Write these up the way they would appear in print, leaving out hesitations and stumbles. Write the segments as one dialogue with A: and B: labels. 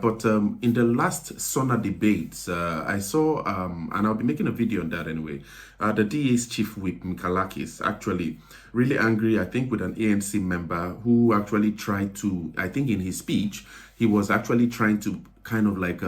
A: But in the last SONA debates, I saw, and I'll be making a video on that anyway, the DA's chief whip, Mikhalakis, actually really angry, I think, with an ANC member who actually tried to, I think in his speech, he was actually trying to kind of like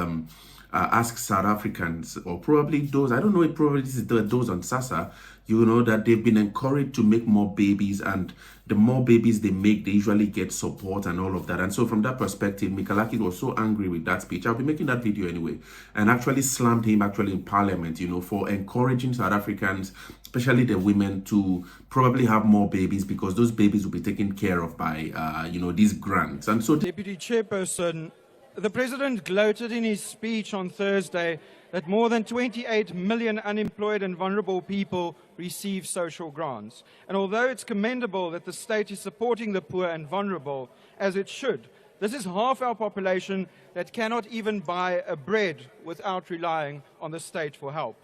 A: ask South Africans, or probably those, I don't know if probably this is those on SASA, you know, that they've been encouraged to make more babies, and the more babies they make, they usually get support and all of that. And so from that perspective, Mikhalakis was so angry with that speech. I'll be making that video anyway, and actually slammed him actually in Parliament, you know, for encouraging South Africans, especially the women, to probably have more babies, because those babies will be taken care of by, you know, these grants. And so
B: Deputy Chairperson, the President gloated in his speech on Thursday that more than 28 million unemployed and vulnerable people receive social grants. And although it's commendable that the state is supporting the poor and vulnerable, as it should, this is half our population that cannot even buy a bread without relying on the state for help.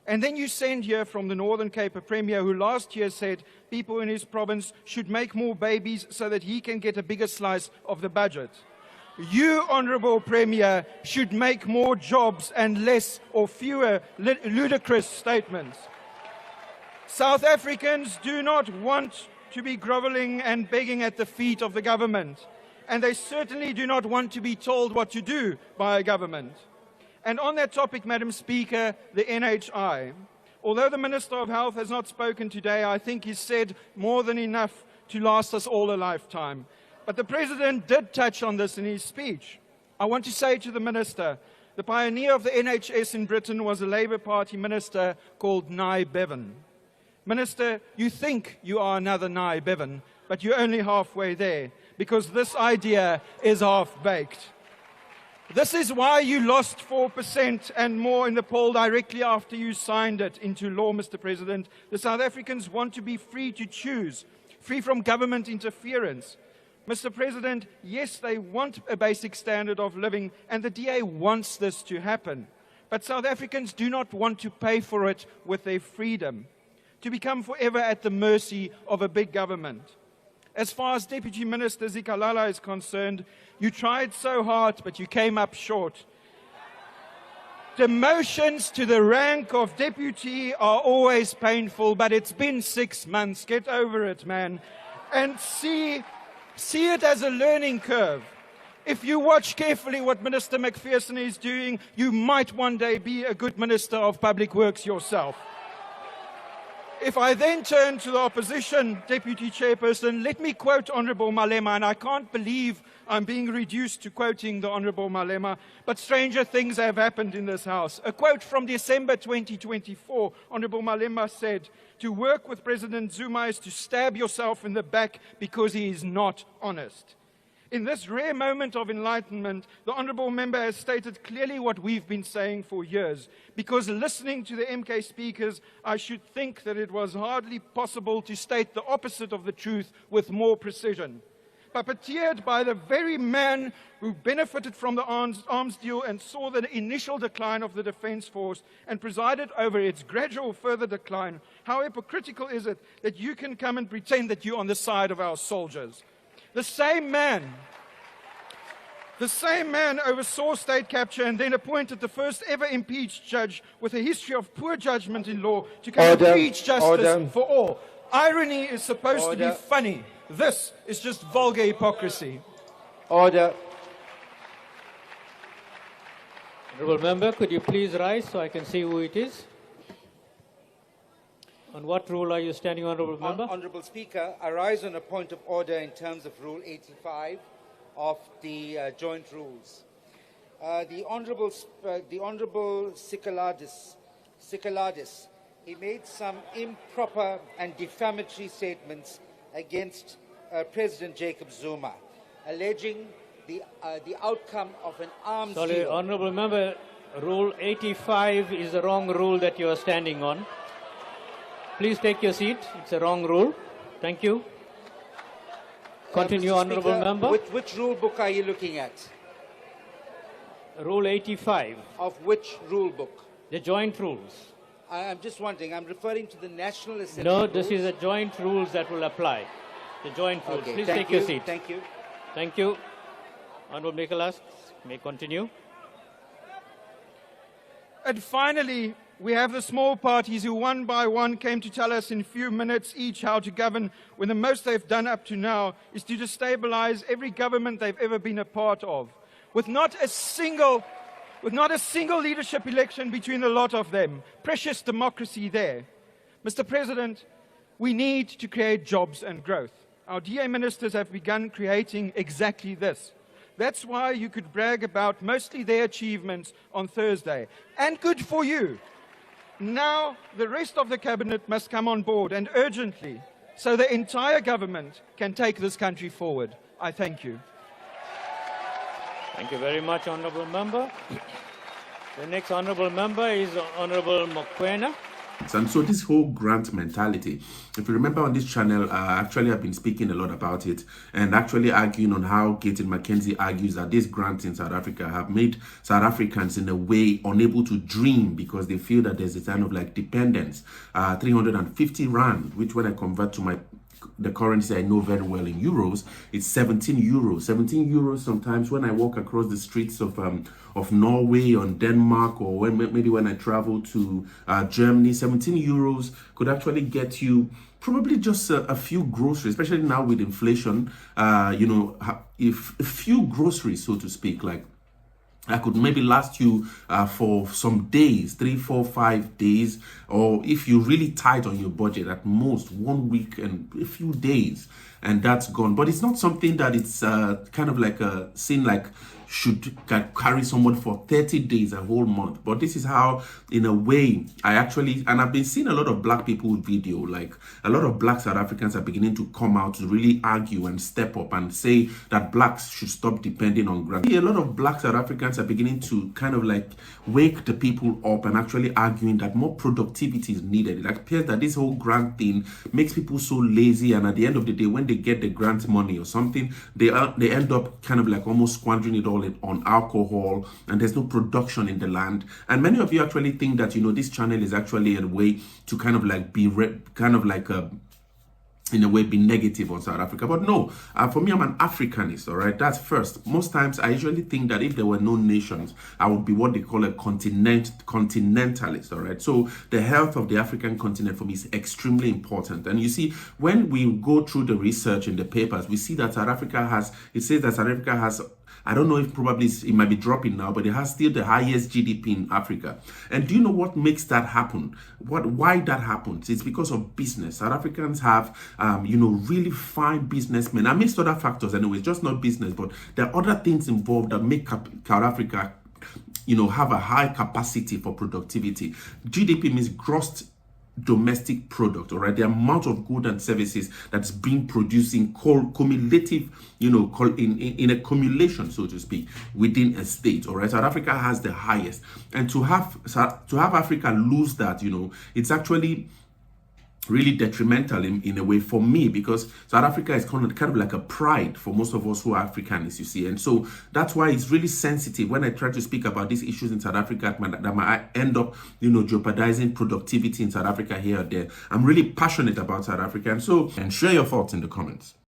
B: And then you send here from the Northern Cape a Premier who last year said people in his province should make more babies so that he can get a bigger slice of the budget. You, Honourable Premier, should make more jobs and less or fewer ludicrous statements. South Africans do not want to be grovelling and begging at the feet of the government, and they certainly do not want to be told what to do by a government. And on that topic, Madam Speaker, the NHI, although the Minister of Health has not spoken today, I think he's said more than enough to last us all a lifetime. But the President did touch on this in his speech. I want to say to the Minister, the pioneer of the NHS in Britain was a Labour Party minister called Nye Bevan. Minister, you think you are another Nye Bevan, but you're only halfway there, because this idea is half-baked. This is why you lost 4% and more in the poll directly after you signed it into law, Mr. President. The South Africans want to be free to choose, free from government interference. Mr. President, yes, they want a basic standard of living, and the DA wants this to happen. But South Africans do not want to pay for it with their freedom, to become forever at the mercy of a big government. As far as Deputy Minister Zikalala is concerned, you tried so hard, but you came up short. Demotions to the rank of deputy are always painful, but it's been 6 months. Get over it, man. And see it as a learning curve. If you watch carefully what Minister McPherson is doing, you might one day be a good Minister of Public Works yourself. If I then turn to the opposition, Deputy Chairperson, let me quote Honourable Malema, and I can't believe I'm being reduced to quoting the Honourable Malema, but stranger things have happened in this House. A quote from December 2024, Honourable Malema said, "To work with President Zuma is to stab yourself in the back because he is not honest." In this rare moment of enlightenment, the Honourable Member has stated clearly what we've been saying for years. Because listening to the MK speakers, I should think that it was hardly possible to state the opposite of the truth with more precision. Puppeteered by the very man who benefited from the arms deal and saw the initial decline of the Defence Force and presided over its gradual further decline, how hypocritical is it that you can come and pretend that you're on the side of our soldiers? The same man oversaw state capture and then appointed the first ever impeached judge with a history of poor judgment in law to come and preach justice for all. Irony is supposed to be funny. This is just vulgar hypocrisy.
C: Order. Honourable Member, could you please rise so I can see who it is? On what rule are you standing, Honourable Member?
D: Honourable Speaker, I rise on a point of order in terms of Rule 85 of the joint rules. The Honourable Sikhaladis, he made some improper and defamatory statements against President Jacob Zuma, alleging the outcome of an arms deal.
C: Sorry, Honourable Member, Rule 85 is the wrong rule that you are standing on. Please take your seat. It's a wrong rule. Thank you. Continue, Honourable Member.
D: Which rule book are you looking at?
C: Rule 85.
D: Of which rule book?
C: The joint rules.
D: I'm just wondering. I'm referring to the National Assembly.
C: No, this is the joint rules that will apply. The joint rules.
D: Okay,
C: Please take your seat.
D: Thank you.
C: Thank you. Honourable Mikhalakis. May continue.
B: And finally, we have the small parties who one by one came to tell us in a few minutes each how to govern, when the most they've done up to now is to destabilize every government they've ever been a part of, with not a single leadership election between a lot of them. Precious democracy there. Mr. President, we need to create jobs and growth. Our DA ministers have begun creating exactly this. That's why you could brag about mostly their achievements on Thursday. And good for you. Now the rest of the cabinet must come on board, and urgently, so the entire government can take this country forward. I thank you.
C: Thank you very much, Honourable Member. The next Honourable Member is Honourable Mokoena.
A: And so this whole grant mentality, if you remember on this channel, actually I've been speaking a lot about it and actually arguing on how Gaten McKenzie argues that these grants in South Africa have made South Africans in a way unable to dream because they feel that there's a kind of like dependence. 350 rand, which when I convert to the currency I know very well in euros, it's 17 euros. 17 euros sometimes when I walk across the streets of Norway or Denmark, or maybe when I travel to Germany, 17 euros could actually get you probably just a few groceries, especially now with inflation, if a few groceries, so to speak, like I could maybe last you for some days, 3, 4, 5 days, or if you're really tight on your budget, at most 1 week and a few days, and that's gone. But it's not something that it's kind of like a scene like should carry someone for 30 days, a whole month. But this is how, in a way, and I've been seeing a lot of black people with video, like a lot of black South Africans are beginning to come out to really argue and step up and say that blacks should stop depending on grants. A lot of black South Africans are beginning to kind of like wake the people up and actually arguing that more productivity is needed. It appears that this whole grant thing makes people so lazy, and at the end of the day, when they get the grant money or something, they end up kind of like almost squandering it all on alcohol, and there's no production in the land. And many of you actually think that, this channel is actually a way to kind of like be in a way be negative on South Africa. But no, for me, I'm an Africanist, all right? That's first. Most times I usually think that if there were no nations, I would be what they call a continentalist, all right? So the health of the African continent for me is extremely important. And you see, when we go through the research in the papers, we see that South Africa has, I don't know if probably it might be dropping now, but it has still the highest GDP in Africa. And do you know what makes that happen? Why that happens? It's because of business. South Africans have, really fine businessmen. Amidst other factors, anyway, it's just not business, but there are other things involved that make South Africa, have a high capacity for productivity. GDP means gross domestic product, all right? The amount of goods and services that's being produced in cumulative, in accumulation, so to speak, within a state, all right? South Africa has the highest, and to have Africa lose that, it's actually really detrimental in a way for me, because South Africa is kind of like a pride for most of us who are Africanists, you see. And so that's why it's really sensitive when I try to speak about these issues in South Africa that might end up, jeopardizing productivity in South Africa here or there. I'm really passionate about South Africa. And share your thoughts in the comments.